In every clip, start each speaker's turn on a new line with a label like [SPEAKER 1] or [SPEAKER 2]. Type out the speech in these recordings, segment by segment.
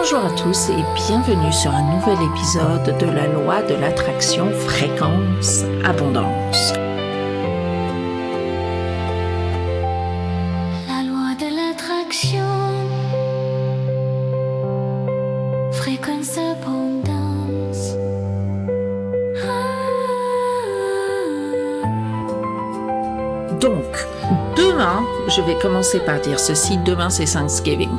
[SPEAKER 1] Bonjour à tous et bienvenue sur un nouvel épisode de la loi de l'attraction fréquence abondance.
[SPEAKER 2] La loi de l'attraction fréquence abondance.
[SPEAKER 1] Donc, demain, je vais commencer par dire ceci, demain c'est Thanksgiving.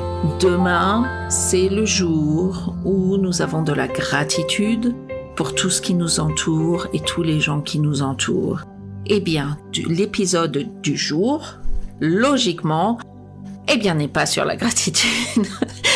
[SPEAKER 1] Demain, c'est le jour où nous avons de la gratitude pour tout ce qui nous entoure et tous les gens qui nous entourent. Eh bien, l'épisode du jour, logiquement, n'est pas sur la gratitude.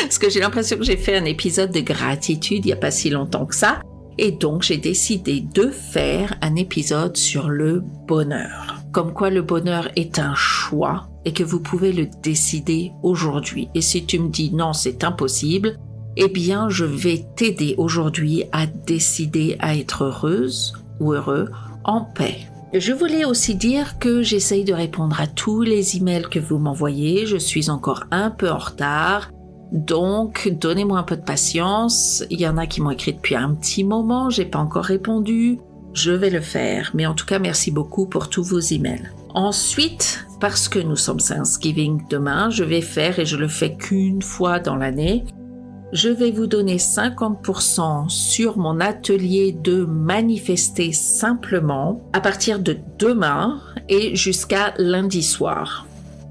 [SPEAKER 1] Parce que j'ai l'impression que j'ai fait un épisode de gratitude il n'y a pas si longtemps que ça. Et donc, j'ai décidé de faire un épisode sur le bonheur. Comme quoi le bonheur est un choix et que vous pouvez le décider aujourd'hui. Et si tu me dis non, c'est impossible, eh bien, je vais t'aider aujourd'hui à décider à être heureuse ou heureux en paix. Je voulais aussi dire que j'essaye de répondre à tous les emails que vous m'envoyez. Je suis encore un peu en retard. Donc, donnez-moi un peu de patience. Il y en a qui m'ont écrit depuis un petit moment. J'ai pas encore répondu. Je vais le faire. Mais en tout cas, merci beaucoup pour tous vos emails. Ensuite, parce que nous sommes Thanksgiving demain, je vais faire, et je le fais qu'une fois dans l'année, je vais vous donner 50% sur mon atelier de manifester simplement à partir de demain et jusqu'à lundi soir.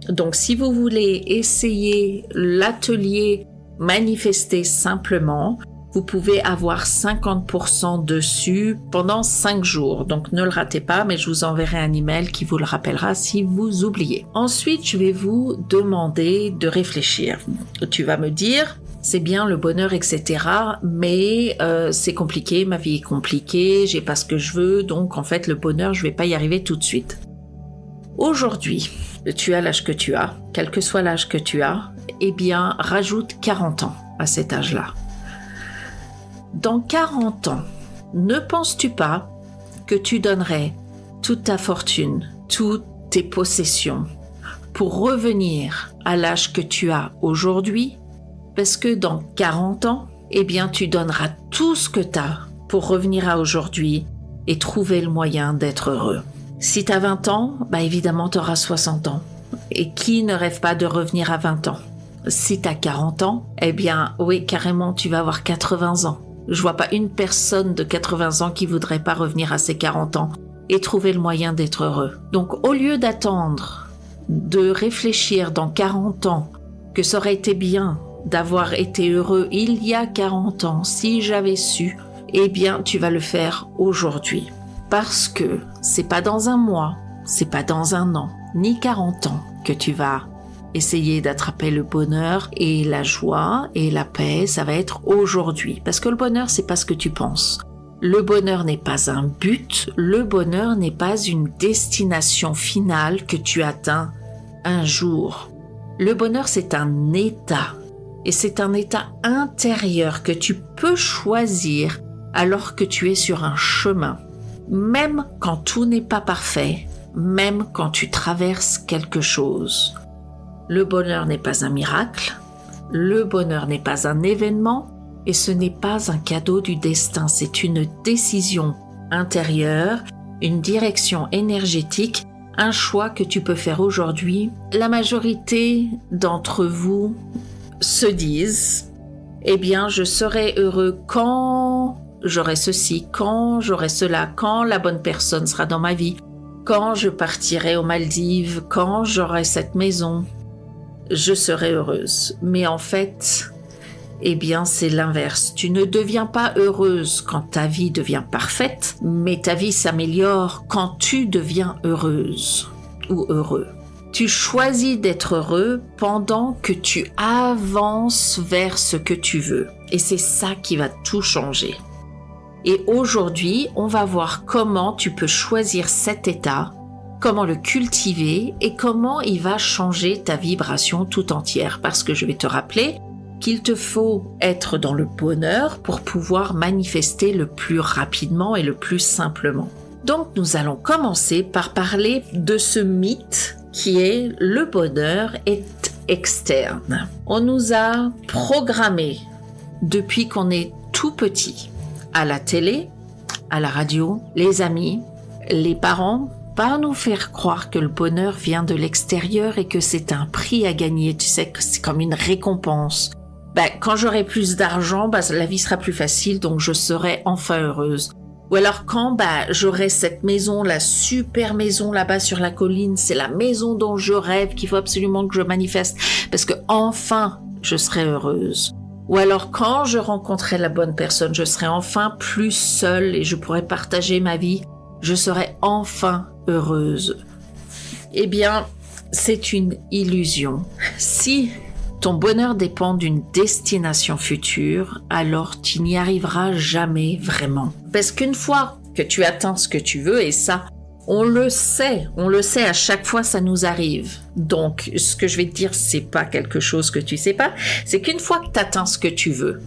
[SPEAKER 1] Donc, si vous voulez essayer l'atelier manifester simplement, vous pouvez avoir 50% dessus pendant 5 jours. Donc, ne le ratez pas, mais je vous enverrai un email qui vous le rappellera si vous oubliez. Ensuite, je vais vous demander de réfléchir. Tu vas me dire, c'est bien le bonheur, etc. Mais c'est compliqué, ma vie est compliquée, j'ai pas ce que je veux. Donc, en fait, le bonheur, je vais pas y arriver tout de suite. Aujourd'hui, tu as l'âge que tu as, quel que soit l'âge que tu as, eh bien, rajoute 40 ans à cet âge-là. Dans 40 ans, ne penses-tu pas que tu donnerais toute ta fortune, toutes tes possessions pour revenir à l'âge que tu as aujourd'hui? Parce que dans 40 ans, eh bien, tu donneras tout ce que tu as pour revenir à aujourd'hui et trouver le moyen d'être heureux. Si tu as 20 ans, évidemment, tu auras 60 ans. Et qui ne rêve pas de revenir à 20 ans? Si tu as 40 ans, eh bien, oui, carrément, tu vas avoir 80 ans. Je vois pas une personne de 80 ans qui voudrait pas revenir à ses 40 ans et trouver le moyen d'être heureux. Donc, au lieu d'attendre, de réfléchir dans 40 ans que ça aurait été bien d'avoir été heureux il y a 40 ans, si j'avais su, eh bien, tu vas le faire aujourd'hui. Parce que c'est pas dans un mois, c'est pas dans un an, ni 40 ans que tu vas essayer d'attraper le bonheur et la joie et la paix, ça va être aujourd'hui. Parce que le bonheur, c'est pas ce que tu penses. Le bonheur n'est pas un but, le bonheur n'est pas une destination finale que tu atteins un jour. Le bonheur, c'est un état. Et c'est un état intérieur que tu peux choisir alors que tu es sur un chemin. Même quand tout n'est pas parfait, même quand tu traverses quelque chose. Le bonheur n'est pas un miracle, le bonheur n'est pas un événement et ce n'est pas un cadeau du destin, c'est une décision intérieure, une direction énergétique, un choix que tu peux faire aujourd'hui. La majorité d'entre vous se disent « Eh bien, je serai heureux quand j'aurai ceci, quand j'aurai cela, quand la bonne personne sera dans ma vie, quand je partirai aux Maldives, quand j'aurai cette maison. » Je serai heureuse. Mais en fait, eh bien, c'est l'inverse. Tu ne deviens pas heureuse quand ta vie devient parfaite, mais ta vie s'améliore quand tu deviens heureuse ou heureux. Tu choisis d'être heureux pendant que tu avances vers ce que tu veux. Et c'est ça qui va tout changer. Et aujourd'hui, on va voir comment tu peux choisir cet état, comment le cultiver et comment il va changer ta vibration tout entière. Parce que je vais te rappeler qu'il te faut être dans le bonheur pour pouvoir manifester le plus rapidement et le plus simplement. Donc nous allons commencer par parler de ce mythe qui est le bonheur est externe. On nous a programmé depuis qu'on est tout petit, à la télé, à la radio, les amis, les parents, par nous faire croire que le bonheur vient de l'extérieur et que c'est un prix à gagner, tu sais, que c'est comme une récompense. Quand j'aurai plus d'argent, la vie sera plus facile, donc je serai enfin heureuse. Ou alors quand j'aurai cette maison, la super maison là-bas sur la colline, c'est la maison dont je rêve, qu'il faut absolument que je manifeste, parce que enfin je serai heureuse. Ou alors quand je rencontrerai la bonne personne, je serai enfin plus seule et je pourrai partager ma vie, je serai enfin heureuse. Eh bien, c'est une illusion. Si ton bonheur dépend d'une destination future, alors tu n'y arriveras jamais vraiment. Parce qu'une fois que tu atteins ce que tu veux, et ça, on le sait, à chaque fois ça nous arrive. Donc, ce que je vais te dire, c'est pas quelque chose que tu sais pas, c'est qu'une fois que tu atteins ce que tu veux,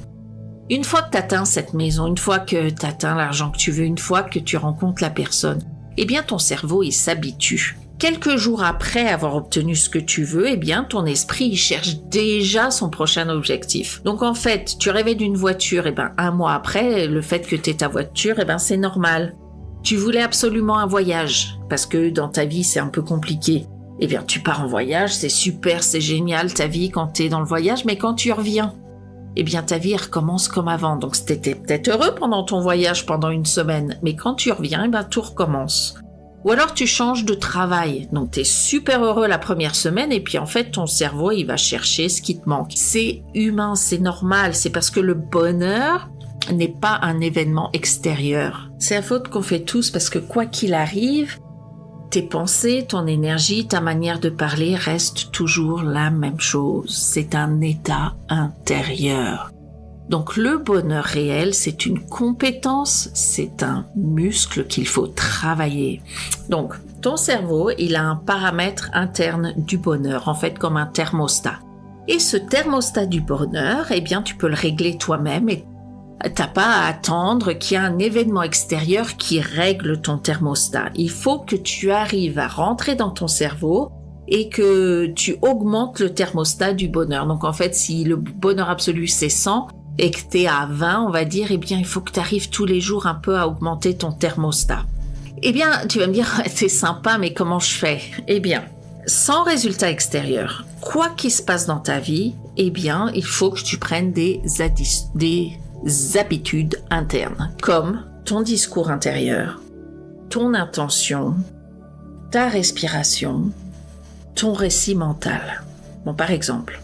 [SPEAKER 1] une fois que tu atteins cette maison, une fois que tu atteins l'argent que tu veux, une fois que tu rencontres la personne, eh bien ton cerveau, il s'habitue. Quelques jours après avoir obtenu ce que tu veux, eh bien, ton esprit, il cherche déjà son prochain objectif. Donc, en fait, tu rêvais d'une voiture, un mois après, le fait que tu aies ta voiture, c'est normal. Tu voulais absolument un voyage, parce que dans ta vie, c'est un peu compliqué. Eh bien, tu pars en voyage, c'est super, c'est génial ta vie quand tu es dans le voyage, mais quand tu reviens, eh bien, ta vie recommence comme avant. Donc, t'étais peut-être heureux pendant ton voyage, pendant une semaine, mais quand tu reviens, tout recommence. Ou alors tu changes de travail, donc tu es super heureux la première semaine et puis en fait ton cerveau il va chercher ce qui te manque. C'est humain, c'est normal, c'est parce que le bonheur n'est pas un événement extérieur. C'est la faute qu'on fait tous parce que quoi qu'il arrive, tes pensées, ton énergie, ta manière de parler restent toujours la même chose. C'est un état intérieur. Donc le bonheur réel, c'est une compétence, c'est un muscle qu'il faut travailler. Donc ton cerveau, il a un paramètre interne du bonheur, en fait comme un thermostat. Et ce thermostat du bonheur, eh bien tu peux le régler toi-même et t'as pas à attendre qu'il y ait un événement extérieur qui règle ton thermostat. Il faut que tu arrives à rentrer dans ton cerveau et que tu augmentes le thermostat du bonheur. Donc en fait, si le bonheur absolu c'est 100, et que tu es à 20, on va dire, eh bien, il faut que tu arrives tous les jours un peu à augmenter ton thermostat. Eh bien, tu vas me dire, c'est sympa, mais comment je fais ? Eh bien, sans résultat extérieur, quoi qu'il se passe dans ta vie, eh bien, il faut que tu prennes des habitudes internes, comme ton discours intérieur, ton intention, ta respiration, ton récit mental. Bon, par exemple,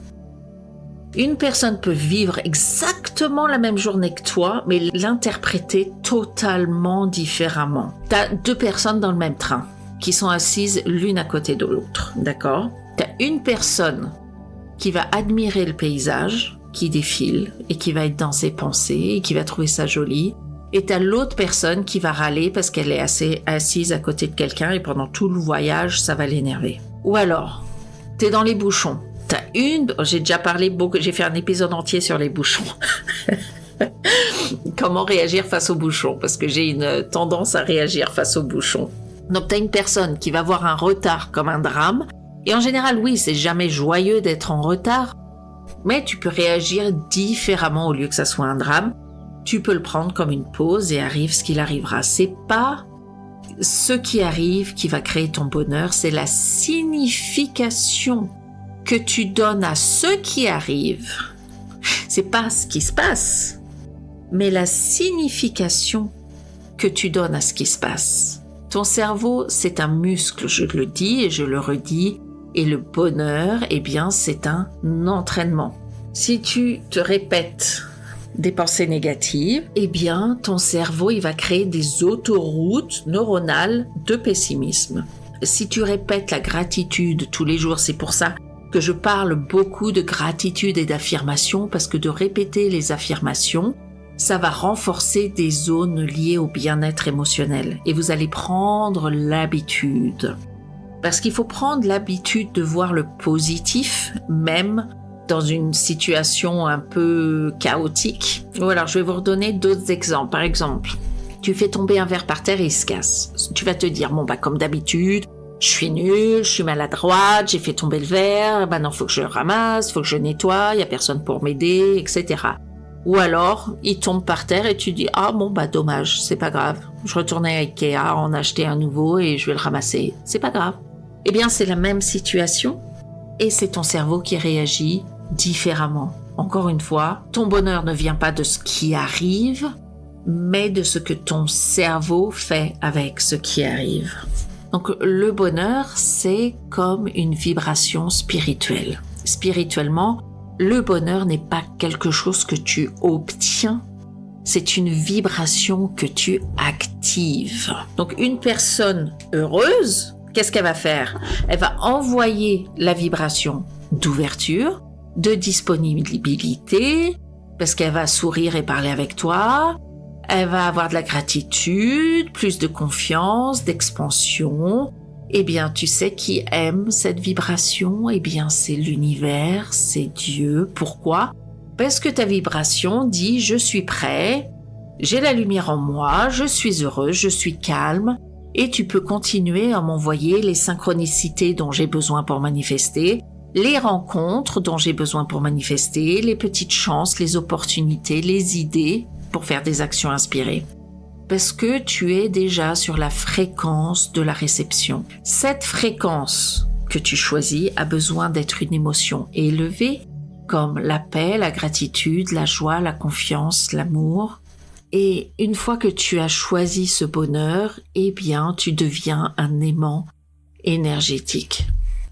[SPEAKER 1] une personne peut vivre exactement la même journée que toi, mais l'interpréter totalement différemment. T'as deux personnes dans le même train, qui sont assises l'une à côté de l'autre, d'accord ? T'as une personne qui va admirer le paysage, qui défile, et qui va être dans ses pensées, et qui va trouver ça joli. Et t'as l'autre personne qui va râler parce qu'elle est assise à côté de quelqu'un, et pendant tout le voyage, ça va l'énerver. Ou alors, t'es dans les bouchons. J'ai déjà parlé beaucoup, j'ai fait un épisode entier sur les bouchons. Comment réagir face aux bouchons, parce que j'ai une tendance à réagir face aux bouchons. Donc t'as une personne qui va avoir un retard comme un drame, et en général, oui, c'est jamais joyeux d'être en retard, mais tu peux réagir différemment au lieu que ça soit un drame. Tu peux le prendre comme une pause et arrive ce qu'il arrivera. C'est pas ce qui arrive qui va créer ton bonheur, c'est la signification que tu donnes à ce qui arrive. C'est pas ce qui se passe, mais la signification que tu donnes à ce qui se passe. Ton cerveau, c'est un muscle, je le dis et je le redis, et le bonheur, eh bien, c'est un entraînement. Si tu te répètes des pensées négatives, eh bien, ton cerveau, il va créer des autoroutes neuronales de pessimisme. Si tu répètes la gratitude tous les jours, c'est pour ça que je parle beaucoup de gratitude et d'affirmation, parce que de répéter les affirmations, ça va renforcer des zones liées au bien-être émotionnel. Et vous allez prendre l'habitude. Parce qu'il faut prendre l'habitude de voir le positif, même dans une situation un peu chaotique. Ou alors, je vais vous redonner d'autres exemples. Par exemple, tu fais tomber un verre par terre et il se casse. Tu vas te dire, comme d'habitude, je suis nulle, je suis maladroite, j'ai fait tomber le verre, non, faut que je le ramasse, faut que je nettoie, il y a personne pour m'aider, etc. Ou alors, il tombe par terre et tu dis « Ah bon, dommage, c'est pas grave. Je retournais à Ikea, en acheter un nouveau et je vais le ramasser. C'est pas grave. » Eh bien, c'est la même situation et c'est ton cerveau qui réagit différemment. Encore une fois, ton bonheur ne vient pas de ce qui arrive, mais de ce que ton cerveau fait avec ce qui arrive. Donc, le bonheur, c'est comme une vibration spirituelle. Spirituellement, le bonheur n'est pas quelque chose que tu obtiens, c'est une vibration que tu actives. Donc, une personne heureuse, qu'est-ce qu'elle va faire? Elle va envoyer la vibration d'ouverture, de disponibilité, parce qu'elle va sourire et parler avec toi. Elle va avoir de la gratitude, plus de confiance, d'expansion. Eh bien, tu sais qui aime cette vibration? Eh bien, c'est l'univers, c'est Dieu. Pourquoi? Parce que ta vibration dit « je suis prêt, j'ai la lumière en moi, je suis heureux, je suis calme ». Et tu peux continuer à m'envoyer les synchronicités dont j'ai besoin pour manifester, les rencontres dont j'ai besoin pour manifester, les petites chances, les opportunités, les idées pour faire des actions inspirées. Parce que tu es déjà sur la fréquence de la réception. Cette fréquence que tu choisis a besoin d'être une émotion élevée, comme la paix, la gratitude, la joie, la confiance, l'amour. Et une fois que tu as choisi ce bonheur, eh bien, tu deviens un aimant énergétique.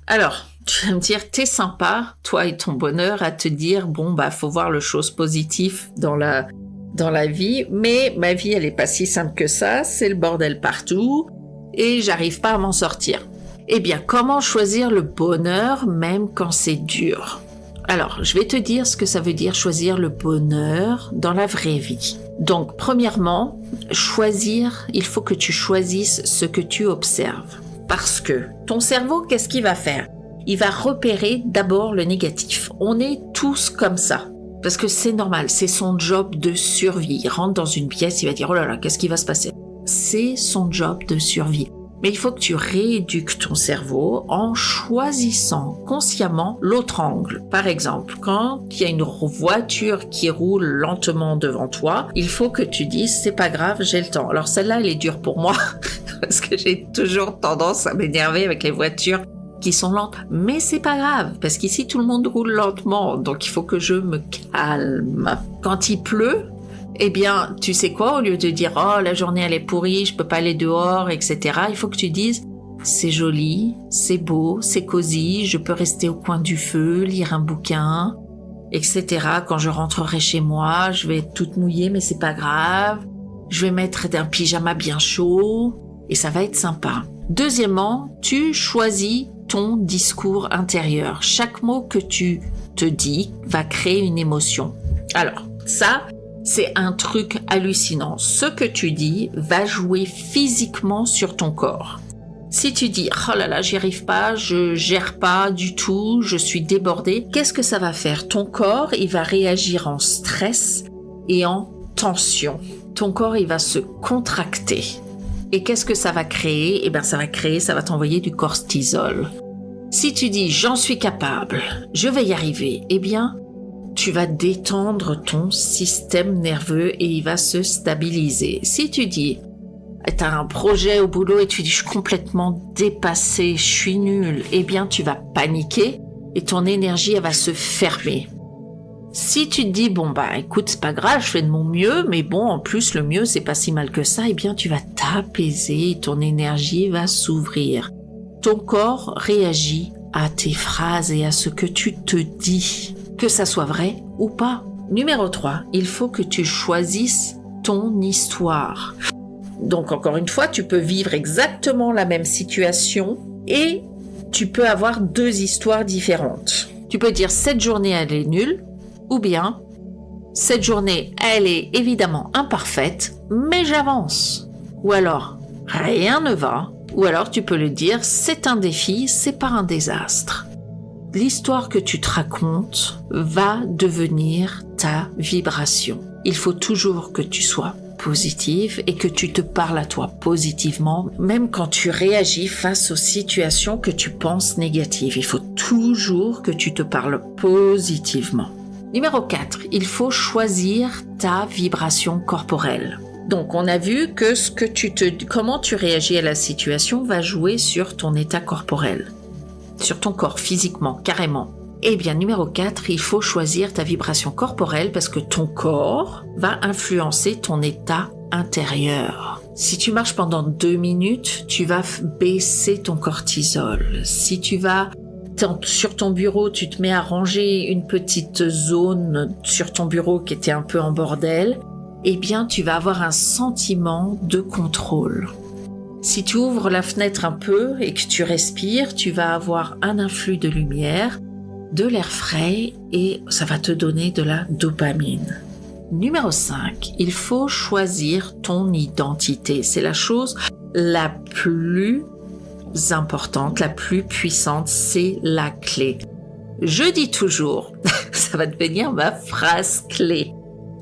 [SPEAKER 1] Alors, tu vas me dire, t'es sympa, toi et ton bonheur, à te dire, faut voir les choses positives dans la vie, mais ma vie, elle est pas si simple que ça, c'est le bordel partout, et j'arrive pas à m'en sortir. Eh bien, comment choisir le bonheur même quand c'est dur? Alors, je vais te dire ce que ça veut dire choisir le bonheur dans la vraie vie. Donc, premièrement, il faut que tu choisisses ce que tu observes. Parce que ton cerveau, qu'est-ce qu'il va faire? Il va repérer d'abord le négatif. On est tous comme ça. Parce que c'est normal, c'est son job de survie. Il rentre dans une pièce, il va dire « Oh là là, qu'est-ce qui va se passer ?» C'est son job de survie. Mais il faut que tu rééduques ton cerveau en choisissant consciemment l'autre angle. Par exemple, quand il y a une voiture qui roule lentement devant toi, il faut que tu dises « C'est pas grave, j'ai le temps ». Alors celle-là, elle est dure pour moi parce que j'ai toujours tendance à m'énerver avec les voitures qui sont lentes, mais c'est pas grave, parce qu'ici tout le monde roule lentement, donc il faut que je me calme. Quand il pleut, eh bien, tu sais quoi, au lieu de dire « Oh, la journée elle est pourrie, je peux pas aller dehors, etc. » il faut que tu dises « C'est joli, c'est beau, c'est cosy, je peux rester au coin du feu, lire un bouquin, etc. Quand je rentrerai chez moi, je vais être toute mouillée, mais c'est pas grave. Je vais mettre un pyjama bien chaud, et ça va être sympa. » Deuxièmement, tu choisis ton discours intérieur. Chaque mot que tu te dis va créer une émotion. Alors, ça, c'est un truc hallucinant. Ce que tu dis va jouer physiquement sur ton corps. Si tu dis « Oh là là, j'y arrive pas, je gère pas du tout, je suis débordée », qu'est-ce que ça va faire? Ton corps, il va réagir en stress et en tension. Ton corps, il va se contracter. Et qu'est-ce que ça va créer? Eh bien, ça va t'envoyer du cortisol. Si tu dis « j'en suis capable, je vais y arriver », eh bien, tu vas détendre ton système nerveux et il va se stabiliser. Si tu dis « tu as un projet au boulot et tu dis « je suis complètement dépassé, je suis nul », eh bien, tu vas paniquer et ton énergie, elle va se fermer. Si tu te dis, écoute, c'est pas grave, je fais de mon mieux, mais en plus, le mieux, c'est pas si mal que ça, eh bien, tu vas t'apaiser et ton énergie va s'ouvrir. Ton corps réagit à tes phrases et à ce que tu te dis, que ça soit vrai ou pas. Numéro 3, il faut que tu choisisses ton histoire. Donc, encore une fois, tu peux vivre exactement la même situation et tu peux avoir 2 histoires différentes. Tu peux dire, cette journée, elle est nulle. Ou bien, cette journée, elle est évidemment imparfaite, mais j'avance. Ou alors, rien ne va. Ou alors, tu peux le dire, c'est un défi, c'est pas un désastre. L'histoire que tu te racontes va devenir ta vibration. Il faut toujours que tu sois positive et que tu te parles à toi positivement, même quand tu réagis face aux situations que tu penses négatives. Il faut toujours que tu te parles positivement. Numéro 4, il faut choisir ta vibration corporelle. Donc, on a vu que comment tu réagis à la situation va jouer sur ton état corporel, sur ton corps physiquement, carrément. Eh bien, numéro 4, il faut choisir ta vibration corporelle parce que ton corps va influencer ton état intérieur. Si tu marches pendant 2 minutes, tu vas baisser ton cortisol. Si tu vas sur ton bureau, tu te mets à ranger une petite zone sur ton bureau qui était un peu en bordel, eh bien, tu vas avoir un sentiment de contrôle. Si tu ouvres la fenêtre un peu et que tu respires, tu vas avoir un influx de lumière, de l'air frais et ça va te donner de la dopamine. Numéro 5, il faut choisir ton identité. C'est la chose la plus importante, la plus puissante, c'est la clé. Je dis toujours, ça va devenir ma phrase clé.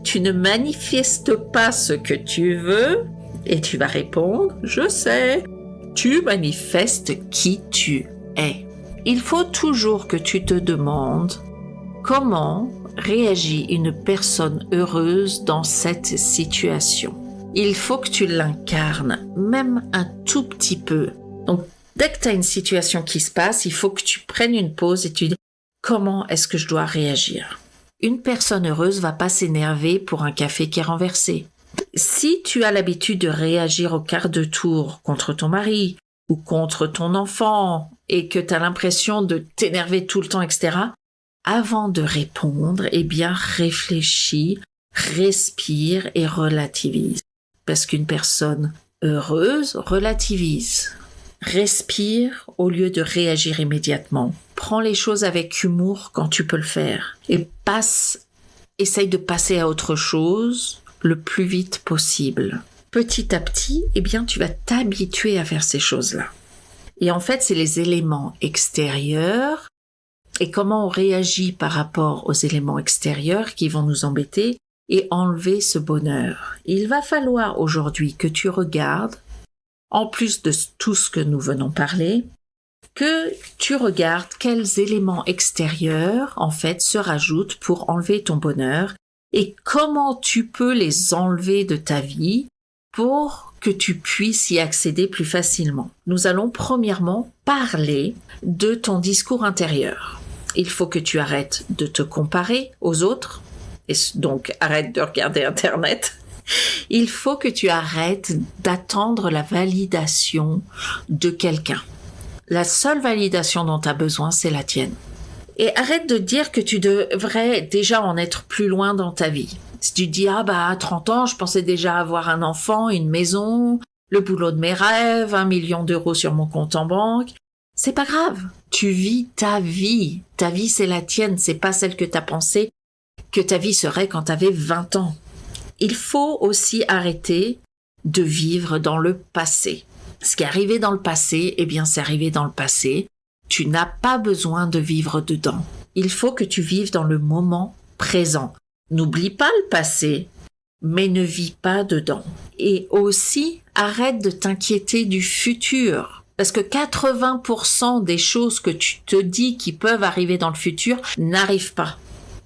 [SPEAKER 1] Tu ne manifestes pas ce que tu veux et tu vas répondre, je sais. Tu manifestes qui tu es. Il faut toujours que tu te demandes comment réagit une personne heureuse dans cette situation. Il faut que tu l'incarnes, même un tout petit peu. Donc, dès que tu as une situation qui se passe, il faut que tu prennes une pause et tu dis comment est-ce que je dois réagir. Une personne heureuse va pas s'énerver pour un café qui est renversé. Si tu as l'habitude de réagir au quart de tour contre ton mari ou contre ton enfant et que tu as l'impression de t'énerver tout le temps, etc., avant de répondre, eh bien, réfléchis, respire et relativise. Parce qu'une personne heureuse relativise. Respire au lieu de réagir immédiatement. Prends les choses avec humour quand tu peux le faire. Et essaye de passer à autre chose le plus vite possible. Petit à petit, eh bien, tu vas t'habituer à faire ces choses-là. Et en fait, c'est les éléments extérieurs et comment on réagit par rapport aux éléments extérieurs qui vont nous embêter et enlever ce bonheur. Il va falloir aujourd'hui que tu regardes, en plus de tout ce que nous venons parler, que tu regardes quels éléments extérieurs, en fait, se rajoutent pour enlever ton bonheur et comment tu peux les enlever de ta vie pour que tu puisses y accéder plus facilement. Nous allons premièrement parler de ton discours intérieur. Il faut que tu arrêtes de te comparer aux autres, et donc arrête de regarder Internet. Il faut que tu arrêtes d'attendre la validation de quelqu'un. La seule validation dont tu as besoin, c'est la tienne. Et arrête de dire que tu devrais déjà en être plus loin dans ta vie. Si tu dis, à 30 ans, je pensais déjà avoir un enfant, une maison, le boulot de mes rêves, 1 million d'euros sur mon compte en banque, c'est pas grave. Tu vis ta vie. Ta vie, c'est la tienne. C'est pas celle que t'as pensé que ta vie serait quand t'avais 20 ans. Il faut aussi arrêter de vivre dans le passé. Ce qui est arrivé dans le passé, eh bien, c'est arrivé dans le passé. Tu n'as pas besoin de vivre dedans. Il faut que tu vives dans le moment présent. N'oublie pas le passé, mais ne vis pas dedans. Et aussi, arrête de t'inquiéter du futur. Parce que 80% des choses que tu te dis qui peuvent arriver dans le futur n'arrivent pas.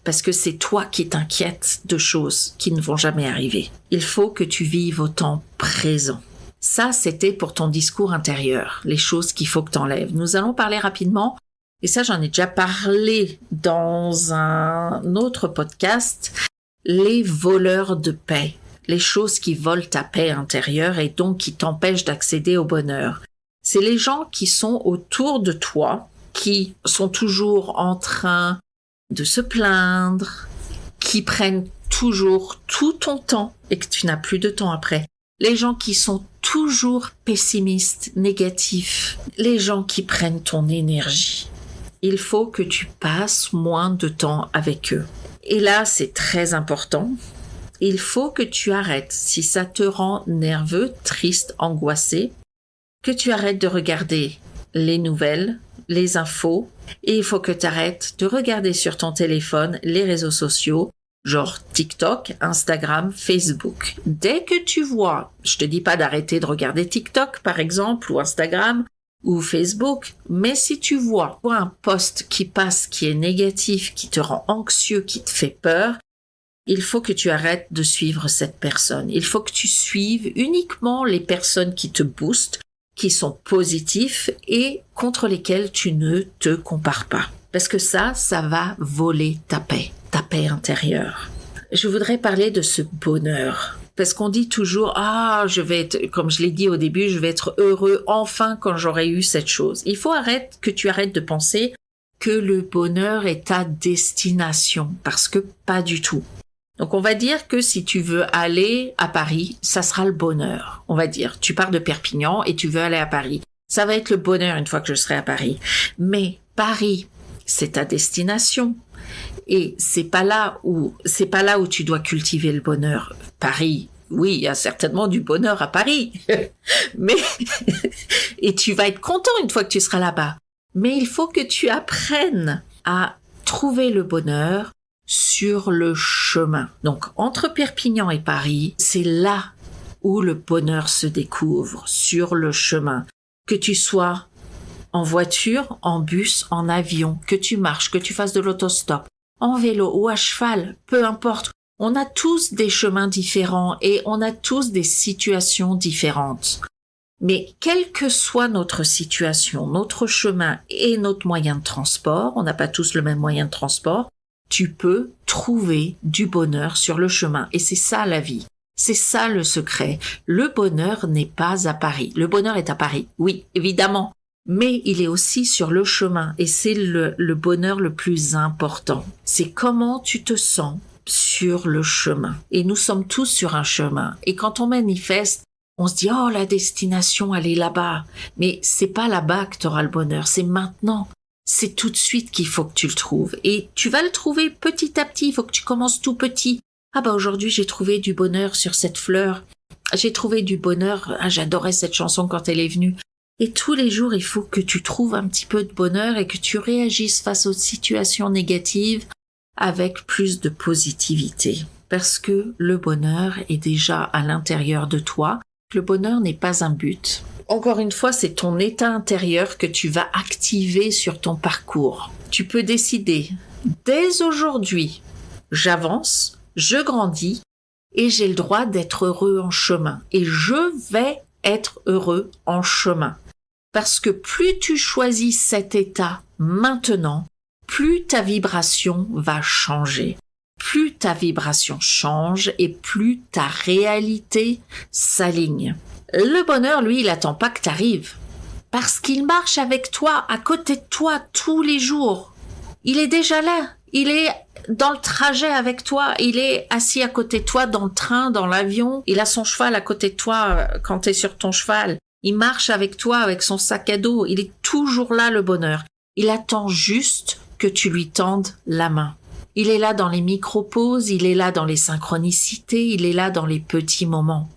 [SPEAKER 1] Parce que c'est toi qui t'inquiètes de choses qui ne vont jamais arriver. Il faut que tu vives au temps présent. Ça, c'était pour ton discours intérieur, les choses qu'il faut que tu enlèves. Nous allons parler rapidement, et ça j'en ai déjà parlé dans un autre podcast, les voleurs de paix, les choses qui volent ta paix intérieure et donc qui t'empêchent d'accéder au bonheur. C'est les gens qui sont autour de toi, qui sont toujours en train de se plaindre, qui prennent toujours tout ton temps et que tu n'as plus de temps après. Les gens qui sont toujours pessimistes, négatifs, les gens qui prennent ton énergie. Il faut que tu passes moins de temps avec eux. Et là, c'est très important. Il faut que tu arrêtes, si ça te rend nerveux, triste, angoissé, que tu arrêtes de regarder les nouvelles, les infos, et il faut que tu arrêtes de regarder sur ton téléphone les réseaux sociaux, genre TikTok, Instagram, Facebook. Dès que tu vois, je te dis pas d'arrêter de regarder TikTok par exemple ou Instagram, ou Facebook, mais si tu vois un post qui passe, qui est négatif, qui te rend anxieux, qui te fait peur, il faut que tu arrêtes de suivre cette personne. Il faut que tu suives uniquement les personnes qui te boostent, qui sont positifs et contre lesquelles tu ne te compares pas. Parce que ça va voler ta paix intérieure. Je voudrais parler de ce bonheur. Parce qu'on dit toujours, je vais être, comme je l'ai dit au début, je vais être heureux enfin quand j'aurai eu cette chose. Il faut que tu arrêtes de penser que le bonheur est ta destination, parce que pas du tout. Donc on va dire que si tu veux aller à Paris, ça sera le bonheur. On va dire, tu pars de Perpignan et tu veux aller à Paris. Ça va être le bonheur une fois que je serai à Paris. Mais Paris, c'est ta destination. Et c'est pas là où tu dois cultiver le bonheur. Paris, oui, il y a certainement du bonheur à Paris. Mais, et tu vas être content une fois que tu seras là-bas. Mais il faut que tu apprennes à trouver le bonheur sur le chemin. Donc, entre Perpignan et Paris, c'est là où le bonheur se découvre, sur le chemin. Que tu sois en voiture, en bus, en avion, que tu marches, que tu fasses de l'autostop, en vélo ou à cheval, peu importe. On a tous des chemins différents et on a tous des situations différentes. Mais quelle que soit notre situation, notre chemin et notre moyen de transport, on n'a pas tous le même moyen de transport, tu peux trouver du bonheur sur le chemin. Et c'est ça la vie. C'est ça le secret. Le bonheur n'est pas à Paris. Le bonheur est à Paris, oui, évidemment. Mais il est aussi sur le chemin et c'est le bonheur le plus important. C'est comment tu te sens sur le chemin. Et nous sommes tous sur un chemin. Et quand on manifeste, on se dit « Oh, la destination, elle est là-bas ». Mais c'est pas là-bas que tu auras le bonheur, c'est maintenant. C'est tout de suite qu'il faut que tu le trouves. Et tu vas le trouver petit à petit, il faut que tu commences tout petit. Aujourd'hui, j'ai trouvé du bonheur sur cette fleur. J'ai trouvé du bonheur, j'adorais cette chanson quand elle est venue. Et tous les jours, il faut que tu trouves un petit peu de bonheur et que tu réagisses face aux situations négatives avec plus de positivité. Parce que le bonheur est déjà à l'intérieur de toi. Le bonheur n'est pas un but. Encore une fois, c'est ton état intérieur que tu vas activer sur ton parcours. Tu peux décider, dès aujourd'hui, j'avance, je grandis et j'ai le droit d'être heureux en chemin. Et je vais être heureux en chemin. Parce que plus tu choisis cet état maintenant, plus ta vibration va changer. Plus ta vibration change et plus ta réalité s'aligne. Le bonheur, lui, il attend pas que t'arrives. Parce qu'il marche avec toi, à côté de toi, tous les jours. Il est déjà là. Il est dans le trajet avec toi. Il est assis à côté de toi dans le train, dans l'avion. Il a son cheval à côté de toi quand t'es sur ton cheval. Il marche avec toi avec son sac à dos. Il est toujours là, le bonheur. Il attend juste que tu lui tendes la main. Il est là dans les micro-pauses, il est là dans les synchronicités, il est là dans les petits moments.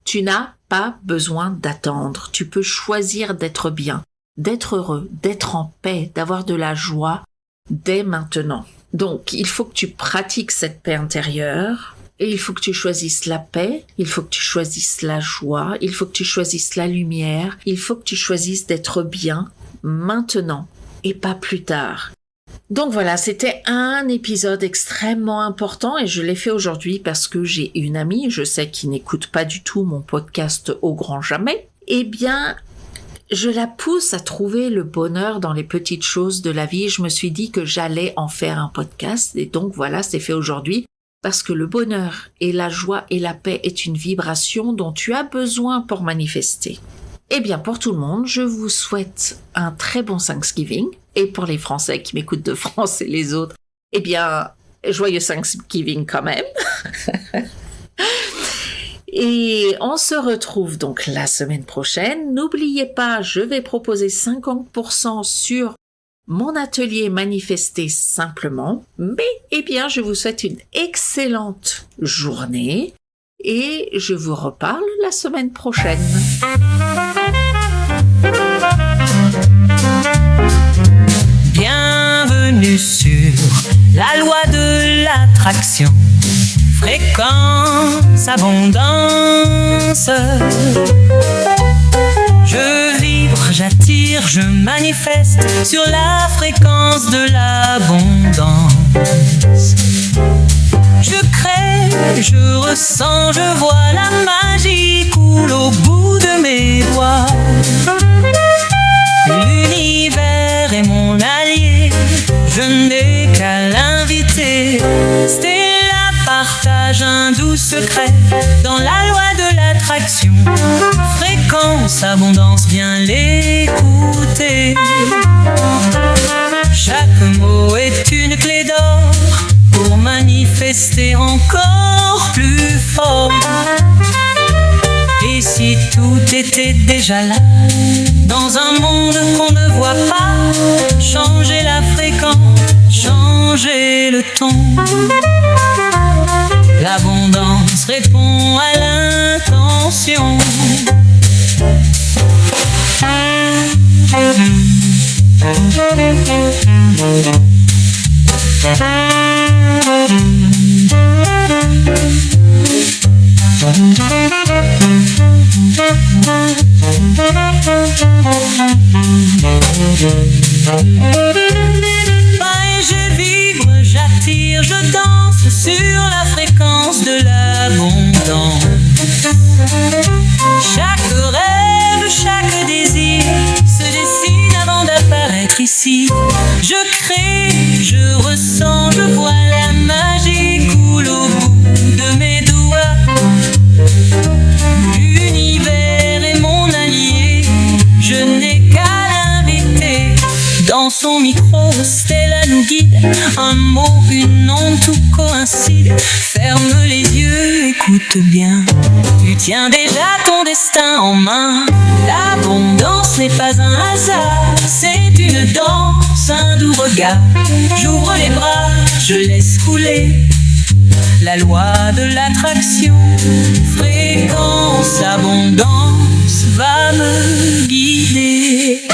[SPEAKER 1] Tu n'as pas besoin d'attendre. Tu peux choisir d'être bien, d'être heureux, d'être en paix, d'avoir de la joie dès maintenant. Donc, il faut que tu pratiques cette paix intérieure et il faut que tu choisisses la paix, il faut que tu choisisses la joie, il faut que tu choisisses la lumière, il faut que tu choisisses d'être bien maintenant et pas plus tard. Donc voilà, c'était un épisode extrêmement important et je l'ai fait aujourd'hui parce que j'ai une amie, je sais qui n'écoute pas du tout mon podcast au grand jamais. Eh bien, je la pousse à trouver le bonheur dans les petites choses de la vie. Je me suis dit que j'allais en faire un podcast et donc voilà, c'est fait aujourd'hui parce que le bonheur et la joie et la paix est une vibration dont tu as besoin pour manifester. Eh bien, pour tout le monde, je vous souhaite un très bon Thanksgiving. Et pour les Français qui m'écoutent de France et les autres, eh bien, joyeux Thanksgiving quand même. Et on se retrouve donc la semaine prochaine. N'oubliez pas, je vais proposer 50% sur mon atelier Manifester simplement. Mais, eh bien, je vous souhaite une excellente journée et je vous reparle la semaine prochaine.
[SPEAKER 3] Bienvenue sur la loi de l'attraction, fréquence abondance. Je vibre, j'attire, je manifeste sur la fréquence de l'abondance. Je crée, je ressens, je vois la magie coule au bout de mes doigts. L'univers est mon allié, je n'ai qu'à l'inviter. Stella partage un doux secret dans la loi de l'attraction. Fréquence, abondance, bien l'écouter. Chaque mot est une clé d'or pour manifester encore plus fort. Et si tout était déjà là, dans un monde qu'on ne voit pas, changer la fréquence, changer le ton. L'abondance répond à l'intention. Je vibre, j'attire, je danse sur la fréquence de l'abondance. Chaque rêve, chaque désir se dessine avant d'apparaître ici. Je crée, je ressens, je vois la magie coule au bout de mes doigts. L'univers est mon allié, je n'ai qu'à l'inviter. Dans son micro, Stella nous guide. Un mot, une onde, tout coïncide. Ferme les yeux, écoute bien. Tu tiens déjà ton destin en main. L'abondance n'est pas un hasard, c'est une danse, un doux regard. J'ouvre les bras, je laisse couler la loi de l'attraction. Fréquence, abondance va me guider.